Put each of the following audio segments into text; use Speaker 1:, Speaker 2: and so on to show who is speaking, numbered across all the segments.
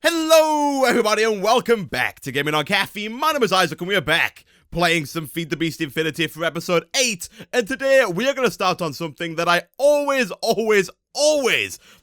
Speaker 1: Hello everybody and welcome back to Gaming on Caffeine. My name is Isaac and we are back playing some FTB Infinity for episode 8, and today we are going to start on something that I always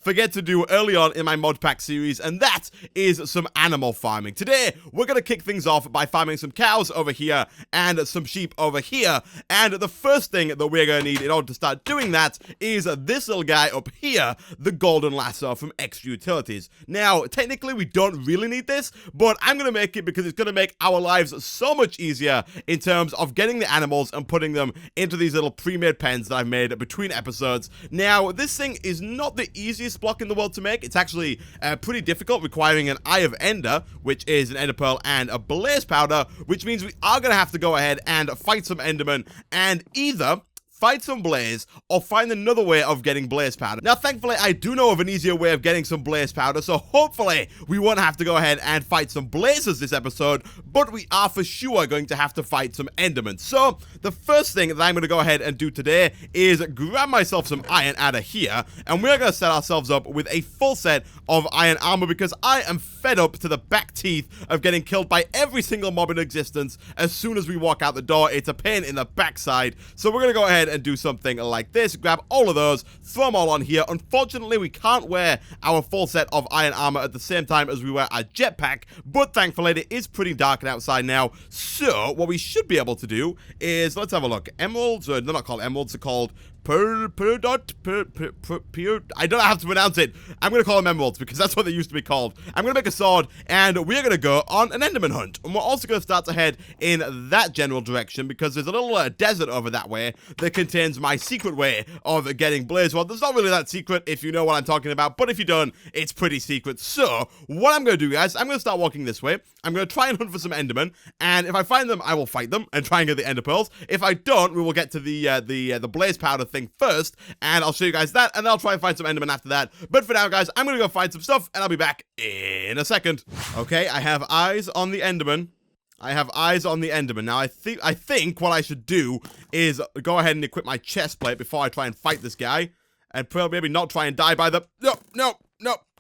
Speaker 1: forget to do early on in my mod pack series, and that is some animal farming. Today we're going to kick things off by farming some cows over here and some sheep over here, and the first thing that we're going to need in order to start doing that is this little guy up here, the golden lasso from Extra Utilities. Now technically we don't really need this, but I'm going to make it because it's going to make our lives so much easier in terms of getting the animals and putting them into these little pre-made pens that I've made between episodes. Now, this thing is not the easiest block in the world to make. It's actually pretty difficult, requiring an Eye of Ender, which is an Ender Pearl, and a Blaze Powder, which means we are going to have to go ahead and fight some Endermen, and either fight some blaze, or find another way of getting blaze powder. Now, thankfully, I do know of an easier way of getting some blaze powder, so hopefully we won't have to go ahead and fight some blazes this episode, but we are for sure going to have to fight some endermen. So, the first thing that I'm going to go ahead and do today is grab myself some iron out of here, and we're going to set ourselves up with a full set of iron armor, because I am fed up to the back teeth of getting killed by every single mob in existence as soon as we walk out the door. It's a pain in the backside, so we're going to go ahead and do something like this. Grab all of those, throw them all on here. Unfortunately, we can't wear our full set of iron armor at the same time as we wear our jetpack, but thankfully it is pretty dark and outside now, so what we should be able to do is, let's have a look. Emeralds, they're not called emeralds, they're called I don't know how to pronounce it. I'm going to call them emeralds because that's what they used to be called. I'm going to make a sword, and we're going to go on an enderman hunt. And we're also going to start to head in that general direction because there's a little desert over that way that contains my secret way of getting blaze. Well, there's not really that secret if you know what I'm talking about, but if you don't, it's pretty secret. So, what I'm going to do, guys, I'm going to start walking this way. I'm going to try and hunt for some endermen, and if I find them, I will fight them and try and get the ender pearls. If I don't, we will get to the blaze powder thing first, and I'll show you guys that, and then I'll try and find some endermen after that. But for now, guys, I'm gonna go find some stuff, and I'll be back in a second. Okay, I have eyes on the enderman. Now, I think what I should do is go ahead and equip my chest plate before I try and fight this guy, and probably maybe not try and die by the... No,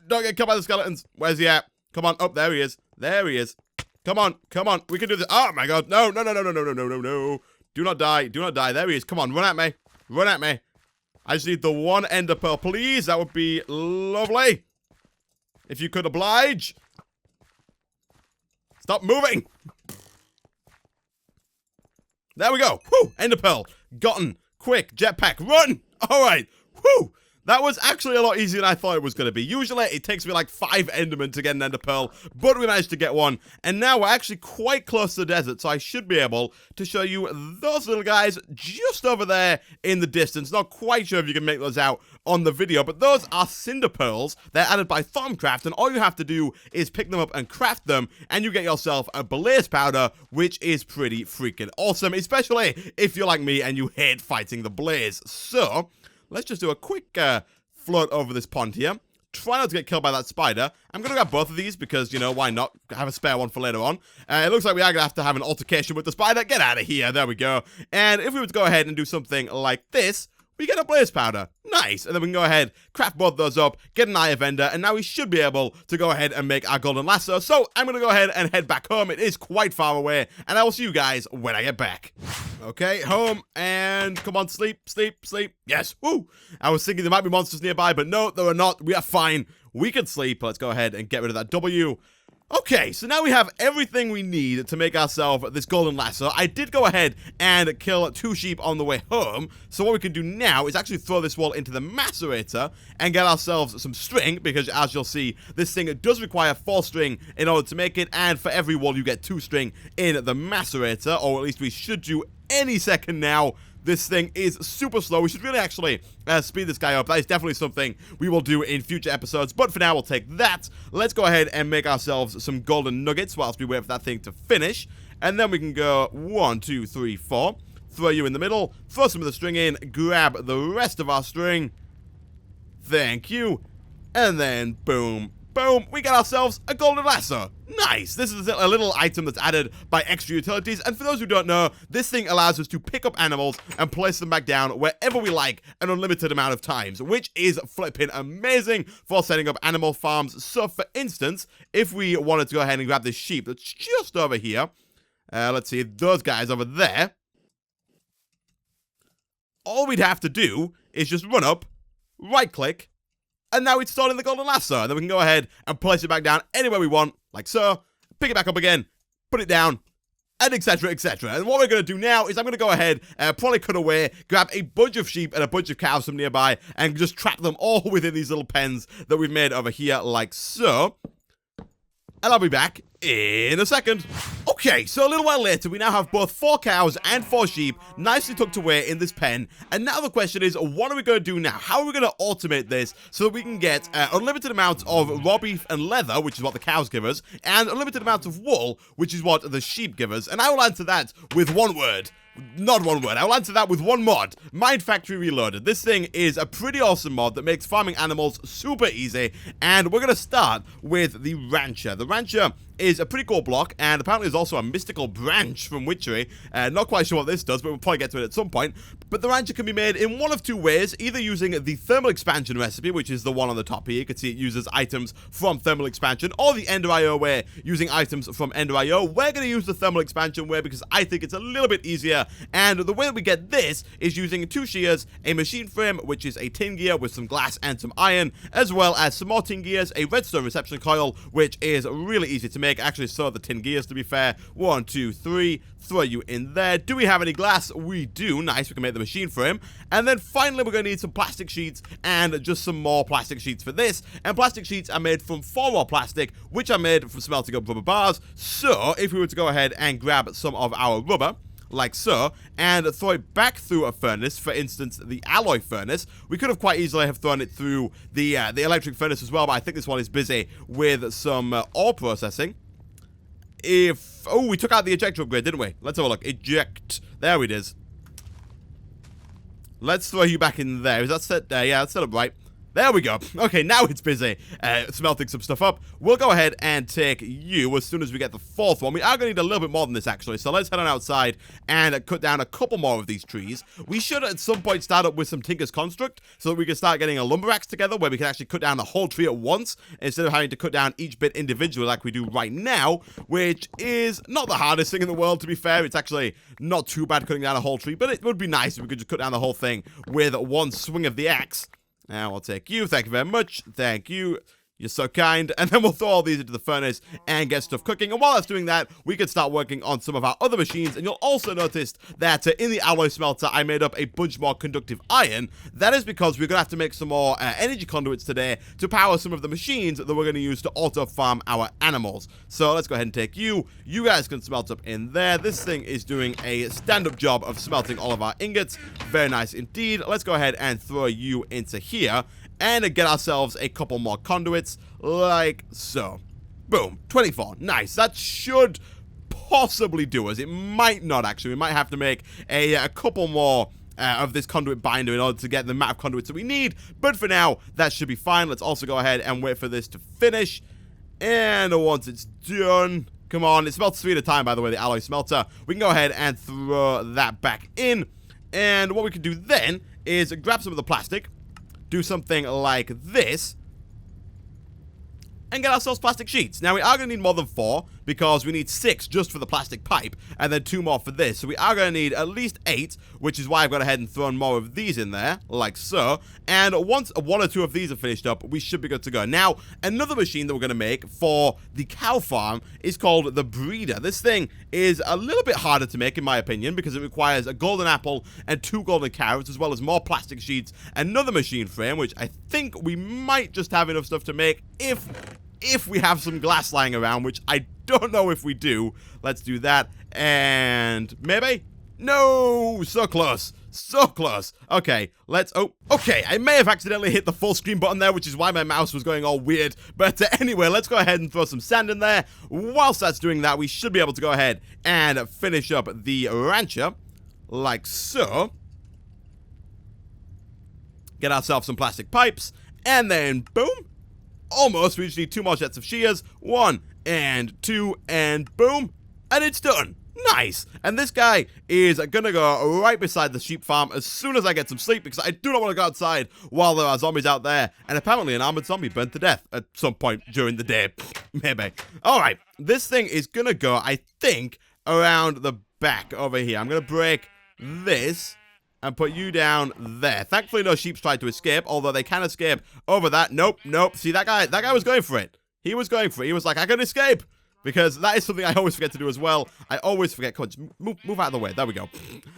Speaker 1: don't get killed by the skeletons. Where's he at? Come on, oh, there he is. Come on, we can do this. Oh my god, no. Do not die, there he is. Come on, run at me. I just need the one ender pearl, please. That would be lovely. If you could oblige. Stop moving. There we go. Whew, ender pearl. Gotten. Quick, jetpack, run. All right. Whew. That was actually a lot easier than I thought it was going to be. Usually, it takes me like 5 endermen to get an ender pearl, but we managed to get one, and now we're actually quite close to the desert, so I should be able to show you those little guys just over there in the distance. Not quite sure if you can make those out on the video, but those are cinder pearls. They're added by Thaumcraft, and all you have to do is pick them up and craft them, and you get yourself a blaze powder, which is pretty freaking awesome, especially if you're like me and you hate fighting the blaze. So let's just do a quick float over this pond here. Try not to get killed by that spider. I'm going to grab both of these because, you know, why not? Have a spare one for later on. It looks like we are going to have an altercation with the spider. Get out of here. There we go. And if we were to go ahead and do something like this, we get a blaze powder. Nice. And then we can go ahead, craft both those up, get an Eye of Ender, and now we should be able to go ahead and make our golden lasso. So I'm going to go ahead and head back home. It is quite far away, and I will see you guys when I get back. Okay, home, and come on, sleep. Yes, woo. I was thinking there might be monsters nearby, but no, there are not. We are fine. We can sleep. Let's go ahead and get rid of that W. Okay, so now we have everything we need to make ourselves this golden lasso. I did go ahead and kill 2 sheep on the way home, so what we can do now is actually throw this wool into the macerator and get ourselves some string, because as you'll see, this thing does require 4 string in order to make it, and for every wool you get 2 string in the macerator, or at least we should do any second now. This thing is super slow. We should really actually speed this guy up. That is definitely something we will do in future episodes. But for now, we'll take that. Let's go ahead and make ourselves some golden nuggets whilst we wait for that thing to finish. And then we can go 1, 2, 3, 4. Throw you in the middle. Throw some of the string in. Grab the rest of our string. Thank you. And then boom, boom, we get ourselves a golden lasso. Nice. This is a little item that's added by extra utilities, and for those who don't know, this thing allows us to pick up animals and place them back down wherever we like an unlimited amount of times, which is flipping amazing for setting up animal farms. So for instance, if we wanted to go ahead and grab this sheep that's just over here, let's see, those guys over there, all we'd have to do is just run up, right click, and now it's starting the golden lasso, and then we can go ahead and place it back down anywhere we want, like so, pick it back up again, put it down, and etc, etc. And what we're going to do now is I'm going to go ahead, probably cut away, grab a bunch of sheep and a bunch of cows from nearby, and just trap them all within these little pens that we've made over here, like so. And I'll be back in a second. Okay, so a little while later, we now have both 4 cows and 4 sheep nicely tucked away in this pen. And now the question is, what are we going to do now? How are we going to automate this so that we can get unlimited amounts of raw beef and leather, which is what the cows give us, and unlimited amounts of wool, which is what the sheep give us? And I will answer that with one word. Not one word. I'll answer that with one mod. Mind Factory Reloaded. This thing is a pretty awesome mod that makes farming animals super easy. And we're going to start with the Rancher. The Rancher is a pretty cool block, and apparently there's also a mystical branch from Witchery. Not quite sure what this does, but we'll probably get to it at some point. But the Rancher can be made in one of 2 ways, either using the thermal expansion recipe, which is the one on the top here. You can see it uses items from thermal expansion, or the Ender IO way, using items from Ender IO. We're going to use the thermal expansion way because I think it's a little bit easier, and the way that we get this is using 2 shears, a machine frame, which is a tin gear with some glass and some iron, as well as some more tin gears, a redstone reception coil, which is really easy to make. Actually, so the tin gears, to be fair. 1, 2, 3, throw you in there. Do we have any glass? We do. Nice, we can make the machine frame. And then finally, we're going to need some plastic sheets and just some more plastic sheets for this. And plastic sheets are made from 4 raw plastic, which are made from smelting up rubber bars. So if we were to go ahead and grab some of our rubber, like so, and throw it back through a furnace, for instance, the alloy furnace. We could have quite easily have thrown it through the electric furnace as well, but I think this one is busy with some ore processing. Oh, we took out the ejector upgrade, didn't we? Let's have a look. Eject. There it is. Let's throw you back in there. Is that set there? Yeah, that's set up right. There we go. Okay, now it's busy smelting some stuff up. We'll go ahead and take you as soon as we get the 4th one. We are going to need a little bit more than this, actually. So let's head on outside and cut down a couple more of these trees. We should at some point start up with some Tinker's Construct so that we can start getting a lumber axe together where we can actually cut down the whole tree at once instead of having to cut down each bit individually like we do right now, which is not the hardest thing in the world, to be fair. It's actually not too bad cutting down a whole tree, but it would be nice if we could just cut down the whole thing with one swing of the axe. Now I'll take you. Thank you very much. Thank you. You're so kind. And then we'll throw all these into the furnace and get stuff cooking. And while that's doing that, we can start working on some of our other machines. And you'll also notice that in the alloy smelter, I made up a bunch more conductive iron. That is because we're going to have to make some more energy conduits today to power some of the machines that we're going to use to auto-farm our animals. So let's go ahead and take you. You guys can smelt up in there. This thing is doing a stand-up job of smelting all of our ingots. Very nice indeed. Let's go ahead and throw you into here and get ourselves a couple more conduits, like so. Boom. 24. Nice. That should possibly do us. It might not, actually. We might have to make a couple more of this conduit binder in order to get the amount of conduits that we need. But for now, that should be fine. Let's also go ahead and wait for this to finish. And once it's done, come on. It smelts 3 at a time, by the way, the alloy smelter. We can go ahead and throw that back in. And what we can do then is grab some of the plastic, do something like this, and get ourselves plastic sheets. Now, we are going to need more than 4, because we need 6 just for the plastic pipe, and then 2 more for this. So we are going to need at least 8, which is why I've gone ahead and thrown more of these in there, like so. And once 1 or 2 of these are finished up, we should be good to go. Now, another machine that we're going to make for the cow farm is called the breeder. This thing is a little bit harder to make, in my opinion, because it requires a golden apple and 2 golden carrots, as well as more plastic sheets, another machine frame, which I think we might just have enough stuff to make if we have some glass lying around, which I don't know if we do. Let's do that, and maybe? No! So close. So close. Okay, okay, I may have accidentally hit the full screen button there, which is why my mouse was going all weird. But anyway, let's go ahead and throw some sand in there. Whilst that's doing that, we should be able to go ahead and finish up the rancher, like so. Get ourselves some plastic pipes, and then boom. almost. We just need 2 more sets of shears. 1 and 2 and boom. And it's done. Nice. And this guy is gonna go right beside the sheep farm as soon as I get some sleep, because I do not want to go outside while there are zombies out there. And apparently an armored zombie burnt to death at some point during the day. Maybe. Alright. This thing is gonna go, I think, around the back over here. I'm gonna break this and put you down there. Thankfully no sheeps tried to escape, although they can escape over that. Nope, nope. See, that guy was going for it. He was going for it. He was like, I can escape. Because that is something I always forget to do as well. I always forget. Come on, move out of the way. There we go.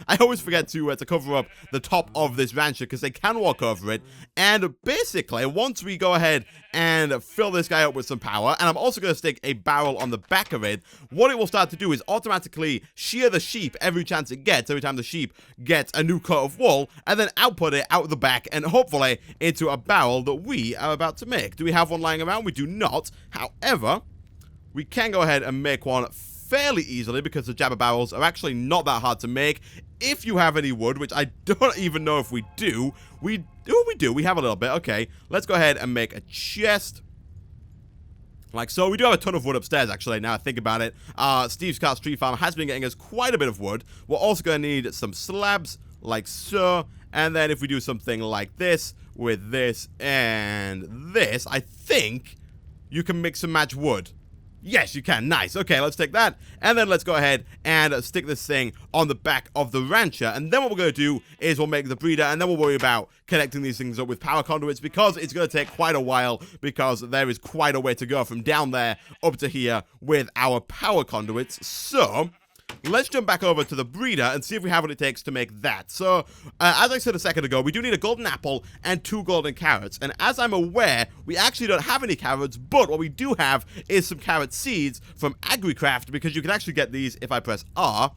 Speaker 1: I always forget to cover up the top of this rancher because they can walk over it. And basically, once we go ahead and fill this guy up with some power, and I'm also going to stick a barrel on the back of it, what it will start to do is automatically shear the sheep every chance it gets, every time the sheep gets a new coat of wool, and then output it out the back and hopefully into a barrel that we are about to make. Do we have one lying around? We do not. However, we can go ahead and make one fairly easily because the jabber barrels are actually not that hard to make. If you have any wood, which I don't even know if we do. We do. We have a little bit. Okay, let's go ahead and make a chest. Like so. We do have a ton of wood upstairs, actually, now I think about it. Steve's Cart's tree farm has been getting us quite a bit of wood. We're also going to need some slabs, like so. And then if we do something like this, with this and this, I think you can mix and match wood. Yes, you can. Nice. Okay, let's take that. And then let's go ahead and stick this thing on the back of the rancher. And then what we're going to do is we'll make the breeder, and then we'll worry about connecting these things up with power conduits, because it's going to take quite a while, because there is quite a way to go from down there up to here with our power conduits. So let's jump back over to the breeder and see if we have what it takes to make that. So, as I said a second ago, we do need a golden apple and 2 golden carrots. And as I'm aware, we actually don't have any carrots, but what we do have is some carrot seeds from AgriCraft, because you can actually get these if I press R,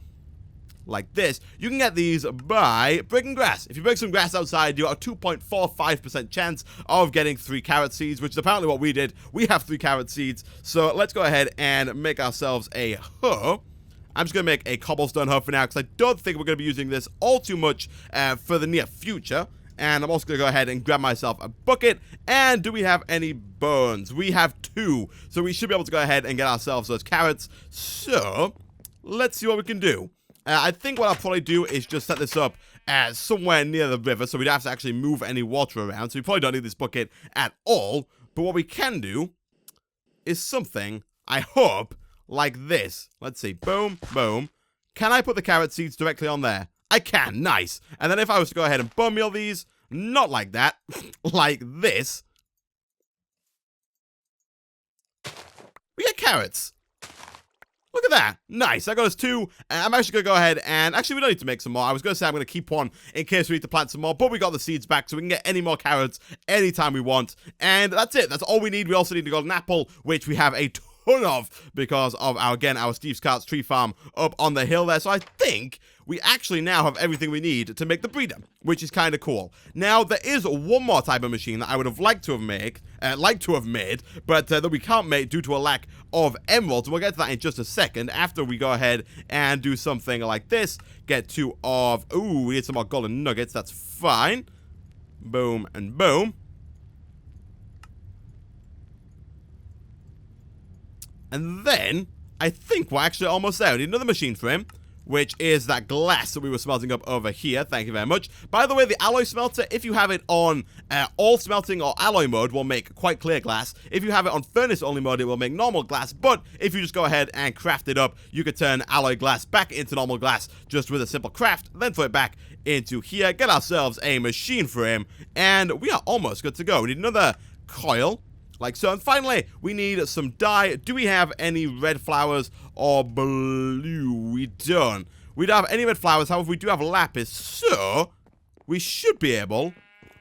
Speaker 1: like this. You can get these by breaking grass. If you break some grass outside, you got a 2.45% chance of getting 3 carrot seeds, which is apparently what we did. We have 3 carrot seeds. So, let's go ahead and make ourselves a hoe. I'm just going to make a cobblestone hoe for now, because I don't think we're going to be using this all too much for the near future. And I'm also going to go ahead and grab myself a bucket. And do we have any bones? We have 2. So we should be able to go ahead and get ourselves those carrots. So let's see what we can do. I think what I'll probably do is just set this up somewhere near the river, so we don't have to actually move any water around. So we probably don't need this bucket at all. But what we can do is something, I hope, like this. Let's see. Boom, boom. Can I put the carrot seeds directly on there? I can. Nice. And then if I was to go ahead and bone meal these, not like that, like this, we get carrots. Look at that. Nice. That got us 2. I'm actually going to go ahead and... Actually, we don't need to make some more. I was going to say I'm going to keep one in case we need to plant some more. But we got the seeds back, so we can get any more carrots anytime we want. And that's it. That's all we need. We also need a golden apple, which we have a ton of because of, our Steve's Cart's tree farm up on the hill there. So I think we actually now have everything we need to make the breeder, which is kind of cool. Now, there is one more type of machine that I would have liked to have made, but that we can't make due to a lack of emeralds. We'll get to that in just a second after we go ahead and do something like this. Get 2 of... Ooh, we need some more golden nuggets. That's fine. Boom and boom. And then, I think we're actually almost there. We need another machine for him, which is that glass that we were smelting up over here. Thank you very much. By the way, the alloy smelter, if you have it on all smelting or alloy mode, will make quite clear glass. If you have it on furnace only mode, it will make normal glass. But if you just go ahead and craft it up, you could turn alloy glass back into normal glass just with a simple craft, then throw it back into here, get ourselves a machine for him, and we are almost good to go. We need another coil, like so. And finally, we need some dye. Do we have any red flowers or blue? We don't. We don't have any red flowers. However, we do have lapis. So, we should be able,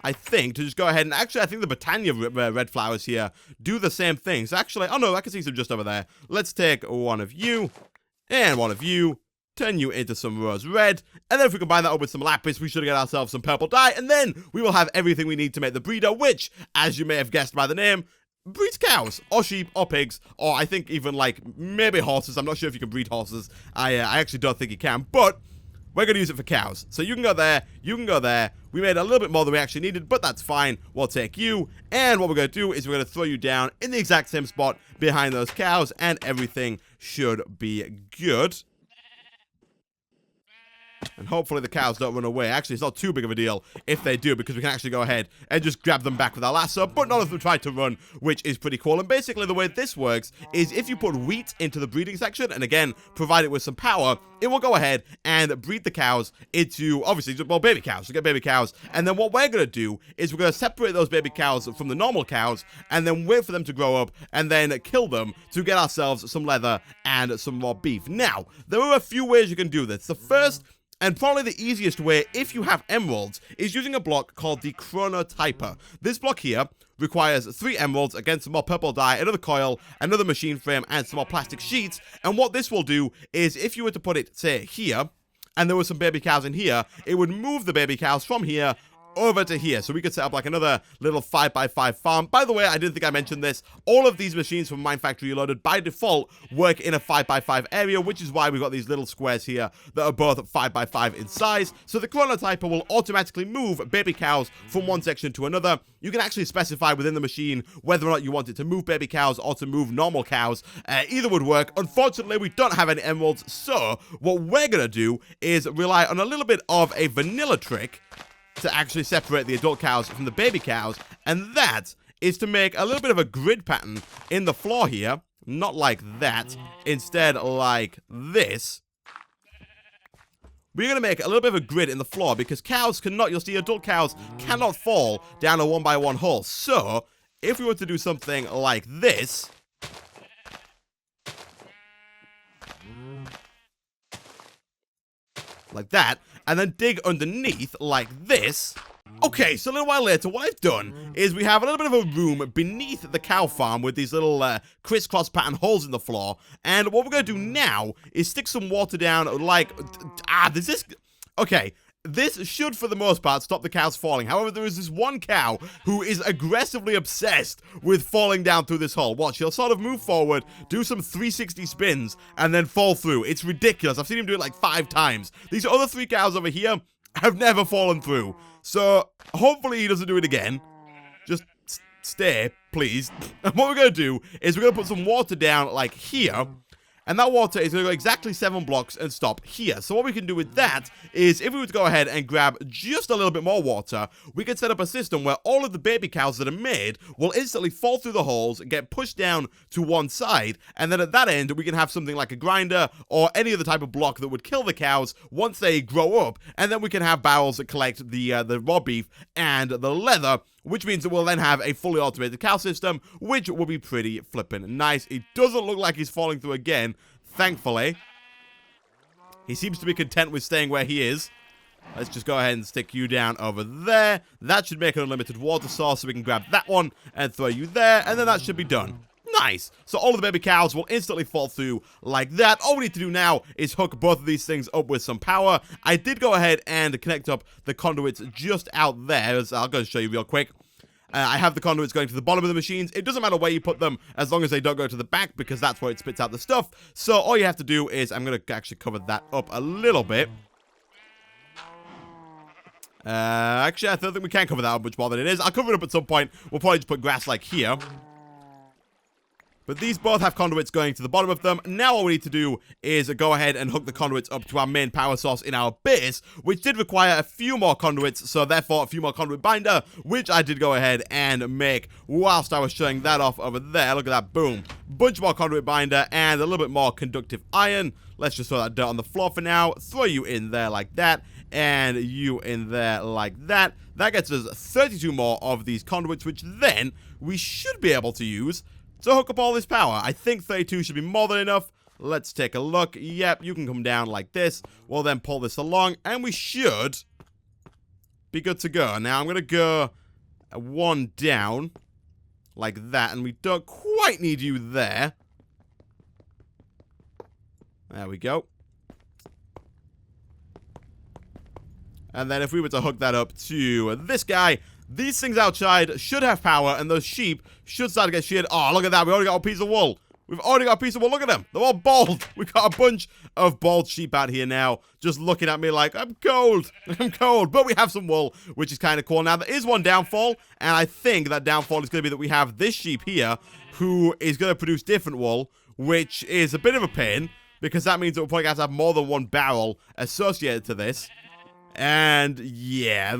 Speaker 1: I think, to just go ahead and... Actually, I think the Botania red flowers here do the same thing. So, actually... Oh, no, I can see some just over there. Let's take one of you and one of you. Turn you into some rose red. And then if we combine that up with some lapis, we should get ourselves some purple dye. And then we will have everything we need to make the breeder, which, as you may have guessed by the name, breeds cows, or sheep, or pigs, or I think even, like, maybe horses. I'm not sure if you can breed horses. I actually don't think you can, but we're going to use it for cows. So you can go there, you can go there. We made a little bit more than we actually needed, but that's fine. We'll take you, and what we're going to do is we're going to throw you down in the exact same spot behind those cows, and everything should be good. And hopefully the cows don't run away. Actually, it's not too big of a deal if they do, because we can actually go ahead and just grab them back with our lasso, but none of them tried to run, which is pretty cool. And basically the way this works is if you put wheat into the breeding section, and again, provide it with some power, it will go ahead and breed the cows into, obviously, well, baby cows. So get baby cows. And then what we're going to do is we're going to separate those baby cows from the normal cows, and then wait for them to grow up, and then kill them to get ourselves some leather and some more beef. Now, there are a few ways you can do this. The first, and probably the easiest way, if you have emeralds, is using a block called the Chronotyper. This block here requires 3 emeralds against some more purple dye, another coil, another machine frame, and some more plastic sheets. And what this will do is, if you were to put it, say, here, and there were some baby cows in here, it would move the baby cows from here over to here. So we could set up like another little 5x5 farm. By the way, I didn't think I mentioned this. All of these machines from Mine Factory Reloaded by default work in a 5x5 area, which is why we've got these little squares here that are both 5x5 in size. So the Chronotyper will automatically move baby cows from one section to another. You can actually specify within the machine whether or not you want it to move baby cows or to move normal cows. Either would work. Unfortunately, we don't have any emeralds, so what we're gonna do is rely on a little bit of a vanilla trick to actually separate the adult cows from the baby cows, and that is to make a little bit of a grid pattern in the floor here, not like that, instead like this. We're going to make a little bit of a grid in the floor, because cows cannot, you'll see adult cows cannot fall down a 1x1 hole. So, if we were to do something like this, like that, and then dig underneath like this. Okay, so a little while later, what I've done is we have a little bit of a room beneath the cow farm with these little crisscross pattern holes in the floor. And what we're going to do now is stick some water down like... there's this... Okay, this should, for the most part, stop the cows falling. However, there is this one cow who is aggressively obsessed with falling down through this hole. Watch, he'll sort of move forward, do some 360 spins, and then fall through. It's ridiculous. I've seen him do it like 5 times. These other 3 cows over here have never fallen through. So, hopefully he doesn't do it again. Just stay, please. And what we're going to do is we're going to put some water down like here. And that water is going to go exactly 7 blocks and stop here. So what we can do with that is, if we were to go ahead and grab just a little bit more water, we could set up a system where all of the baby cows that are made will instantly fall through the holes and get pushed down to one side. And then at that end, we can have something like a grinder or any other type of block that would kill the cows once they grow up. And then we can have barrels that collect the raw beef and the leather, which means that we'll then have a fully automated cow system, which will be pretty flippin' nice. It doesn't look like he's falling through again, thankfully. He seems to be content with staying where he is. Let's just go ahead and stick you down over there. That should make an unlimited water source, so we can grab that one and throw you there, and then that should be done. Nice! So all of the baby cows will instantly fall through like that. All we need to do now is hook both of these things up with some power. I did go ahead and connect up the conduits just out there. I'll go show you real quick. I have the conduits going to the bottom of the machines. It doesn't matter where you put them as long as they don't go to the back, because that's where it spits out the stuff. So all you have to do is, I'm going to actually cover that up a little bit. Actually, I don't think we can cover that up much more than it is. I'll cover it up at some point. We'll probably just put grass like here. But these both have conduits going to the bottom of them. Now all we need to do is go ahead and hook the conduits up to our main power source in our base, which did require a few more conduits, so therefore a few more conduit binder, which I did go ahead and make whilst I was showing that off over there. Look at that, boom. Bunch more conduit binder and a little bit more conductive iron. Let's just throw that dirt on the floor for now. Throw you in there like that, and you in there like that. That gets us 32 more of these conduits, which then we should be able to use to hook up all this power. I think 32 should be more than enough. Let's take a look. Yep, you can come down like this. We'll then pull this along, and we should be good to go. Now, I'm going to go 1 down like that, and we don't quite need you there. There we go. And then if we were to hook that up to this guy, these things outside should have power, and those sheep should start to get shit. Oh, look at that. We already got a piece of wool. We've already got a piece of wool. Look at them. They're all bald. We've got a bunch of bald sheep out here now, just looking at me like, I'm cold. I'm cold. But we have some wool, which is kind of cool. Now, there is one downfall, and I think that downfall is going to be that we have this sheep here, who is going to produce different wool, which is a bit of a pain, because that means that we'll probably have to have more than one barrel associated to this. And yeah,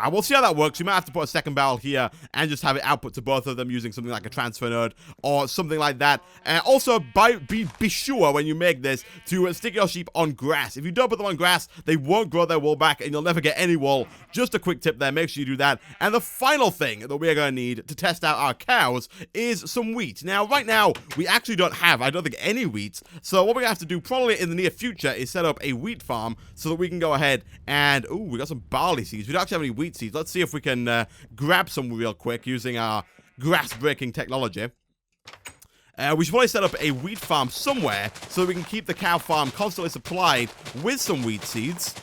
Speaker 1: we'll see how that works. We might have to put a second barrel here and just have it output to both of them using something like a transfer node or something like that. Also, be sure when you make this to stick your sheep on grass. If you don't put them on grass, they won't grow their wool back and you'll never get any wool. Just a quick tip there, make sure you do that. And the final thing that we're going to need to test out our cows is some wheat. Now, right now, we actually don't have, I don't think, any wheat. So what we're going to have to do probably in the near future is set up a wheat farm so that we can go ahead and, ooh, we got some barley seeds. We don't actually have any wheat seeds. Let's see if we can grab some real quick using our grass-breaking technology. We should probably set up a wheat farm somewhere so that we can keep the cow farm constantly supplied with some wheat seeds.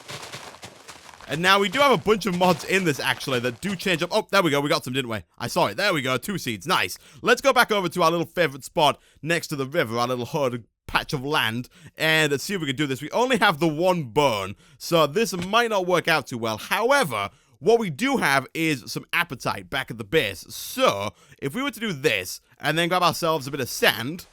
Speaker 1: And now we do have a bunch of mods in this, actually, that do change up. Oh, there we go. We got some, didn't we? I saw it. There we go. 2 seeds. Nice. Let's go back over to our little favorite spot next to the river, our little hood patch of land, and see if we can do this. We only have the one bone, so this might not work out too well. However, what we do have is some appetite back at the base. So, if we were to do this, and then grab ourselves a bit of sand,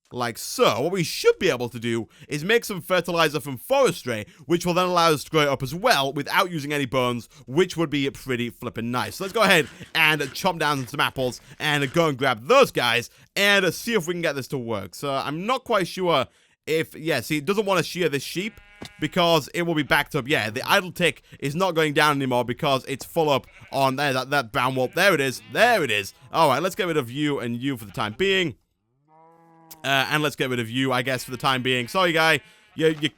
Speaker 1: like so, what we should be able to do is make some fertilizer from forestry, which will then allow us to grow it up as well without using any bones, which would be pretty flippin' nice. So let's go ahead and chop down some apples and go and grab those guys and see if we can get this to work. So I'm not quite sure if, yeah, see, it doesn't want to shear this sheep because it will be backed up. Yeah, the idle tick is not going down anymore because it's full up on there, that brown wool. There it is. There it is. All right, let's get rid of you and you for the time being. And let's get rid of you, I guess, for the time being. Sorry, guy. The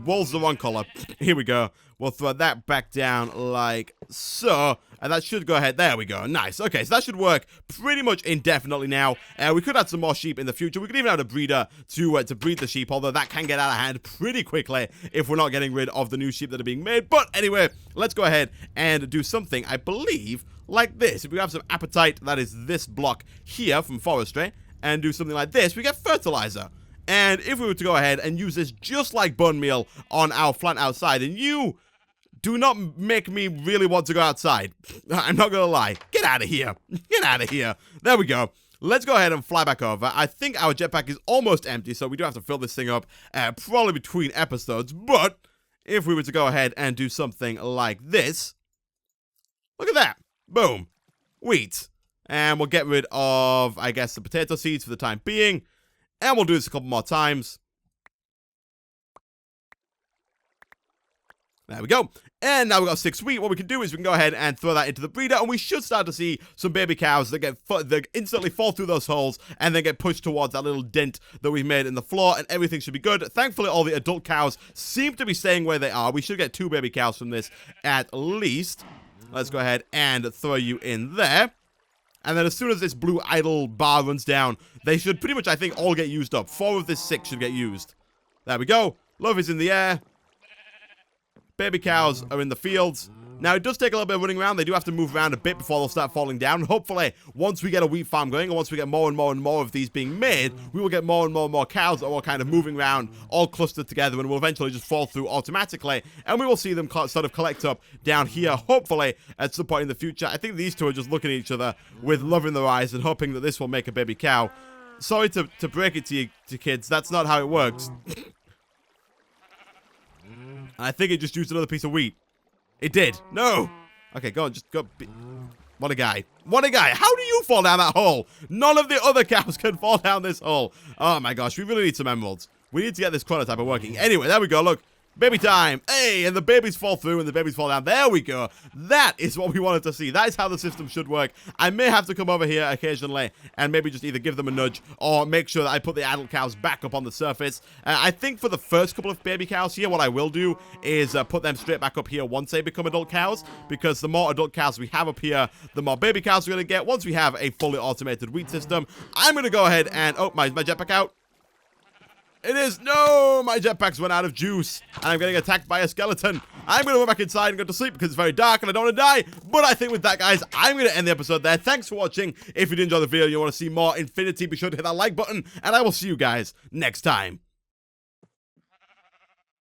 Speaker 1: wool's the wrong color. Here we go. We'll throw that back down like so. And that should go ahead. There we go. Nice. Okay, so that should work pretty much indefinitely now. We could add some more sheep in the future. We could even add a breeder to breed the sheep, although that can get out of hand pretty quickly if we're not getting rid of the new sheep that are being made. But anyway, let's go ahead and do something, I believe, like this. If we have some appetite, that is this block here from forestry, and do something like this, we get fertilizer. And if we were to go ahead and use this just like bone meal on our plant outside, and you do not make me really want to go outside. I'm not gonna lie. Get out of here. Get out of here. There we go. Let's go ahead and fly back over. I think our jetpack is almost empty, so we do have to fill this thing up probably between episodes. But if we were to go ahead and do something like this, look at that. Boom. Wheat. And we'll get rid of, I guess, the potato seeds for the time being. And we'll do this a couple more times. There we go. And now we've got 6 wheat. What we can do is we can go ahead and throw that into the breeder, and we should start to see some baby cows that instantly fall through those holes and then get pushed towards that little dent that we've made in the floor, and everything should be good. Thankfully, all the adult cows seem to be staying where they are. We should get 2 baby cows from this at least. Let's go ahead and throw you in there. And then as soon as this blue idle bar runs down, they should pretty much, I think, all get used up. 4 of this 6 should get used. There we go. Love is in the air. Baby cows are in the fields. Now, it does take a little bit of running around. They do have to move around a bit before they'll start falling down. Hopefully, once we get a wheat farm going, and once we get more and more and more of these being made, we will get more and more and more cows that are all kind of moving around, all clustered together, and will eventually just fall through automatically. And we will see them sort of collect up down here, hopefully, at some point in the future. I think these two are just looking at each other with love in their eyes and hoping that this will make a baby cow. Sorry to break it to you kids. That's not how it works. I think it just used another piece of wheat. It did. No. Okay, go on. Just go. What a guy. What a guy. How do you fall down that hole? None of the other cows can fall down this hole. Oh, my gosh. We really need some emeralds. We need to get this chronotype working. Anyway, there we go. Look. Baby time. Hey, and the babies fall through and the babies fall down. There we go. That is what we wanted to see. That is how the system should work. I may have to come over here occasionally and maybe just either give them a nudge or make sure that I put the adult cows back up on the surface. I think for the first couple of baby cows here, what I will do is put them straight back up here once they become adult cows, because the more adult cows we have up here, the more baby cows we're going to get once we have a fully automated wheat system. I'm going to go ahead and... Oh, my jetpack out. It is. No, my jetpack's run out of juice. And I'm getting attacked by a skeleton. I'm going to go back inside and go to sleep because it's very dark and I don't want to die. But I think with that, guys, I'm going to end the episode there. Thanks for watching. If you did enjoy the video and you want to see more Infinity, be sure to hit that like button. And I will see you guys next time.